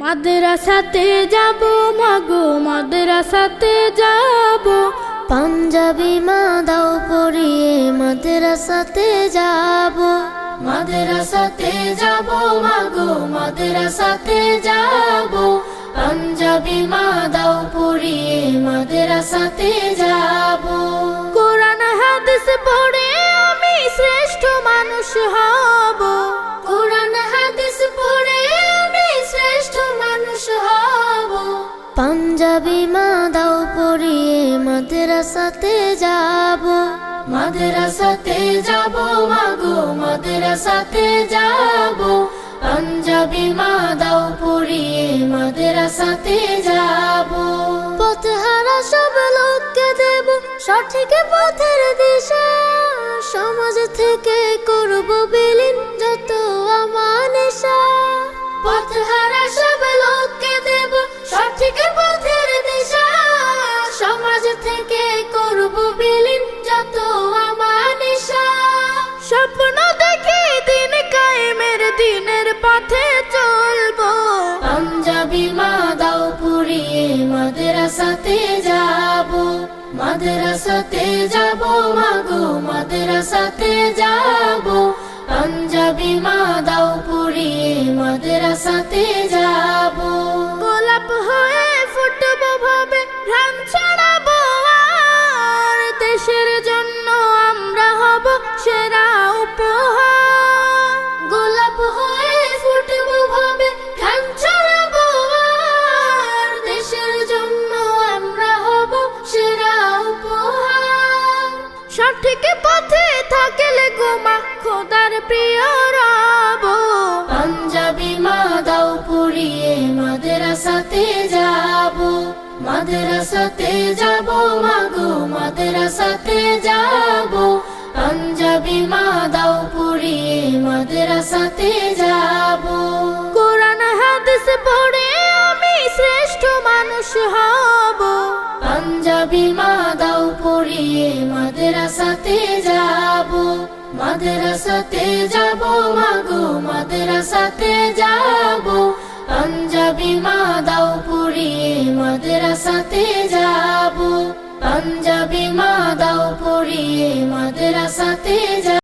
মাদ্রাসাতে যাব মাগো মাদ্রাসাতে যাব, পাঞ্জাবি মা দাও পরিয়ে মাদ্রাসাতে যাব। মাদ্রাসাতে যাব মাগো মাদ্রাসাতে যাব, পাঞ্জাবি মা দাও পরিয়ে মাদ্রাসাতে যাব। কোরআন হাদিস পড়ে আমি শ্রেষ্ঠ মানুষ হব, কোরআন হাদিস পড়ে আমি শ্রেষ্ঠ মানুষ হব। পাঞ্জাবি মা দাও পরিয়ে মাদ্রাসাতে যাব। মাদ্রাসাতে যাব মাগো মাদ্রাসাতে যাব, পাঞ্জাবি মা দাও পরিয়ে মাদ্রাসাতে যাব। পথহারা সব লোককে দেব সঠিক পথের দিশা, সমাজ থেকে করব বিলীন যত আমানিশা। পথহারা সব লোককে দেব সঠিক পথের দিশা, সমাজ থেকে করব বিলীন যত আমানিশা। স্বপ্ন দেখি দিন কায়েমের দিনের পথে চলবো, পাঞ্জাবি মা দাও পরিয়ে মাদ্রাসাতে যাব। মাদ্রাসাতে যাব মাগো মাদ্রাসাতে যাব, পাঞ্জাবি মা দাও পরিয়ে মাদ্রাসাতে যাব। গোলাপ হয়ে ফুটবো ভাবে ঘ্রাণ ছড়াবো, আর দেশের জন্য আমরা হব সেরা উপহার। গোলাপ হয়ে ফুটবো ভাবে ঘ্রাণ ছড়াবো, আর দেশের জন্য আমরা হব সেরা উপহার। সঠিক পথে থাকলে গোমা খোদার প্রিয় রব, পাঞ্জাবি মা দাও পরিয়ে মাদ্রাসাতে যাব। মাদ্রাসাতে যাব মাগো মাদ্রাসাতে যাব, পাঞ্জাবি মা দাও পরিয়ে মাদ্রাসাতে যাব। কোরআন হাদিস পড়ে আমি শ্রেষ্ঠ মানুষ হব, পাঞ্জাবি মা দাও পরিয়ে মাদ্রাসাতে যাব। মাদ্রাসাতে যাব মাগো মাদ্রাসাতে যাব, পাঞ্জাবি মা দাও পরিয়ে মাদ্রাসাতে যাব। পাঞ্জাবি মা দাও পরিয়ে মাদ্রাসাতে যাব।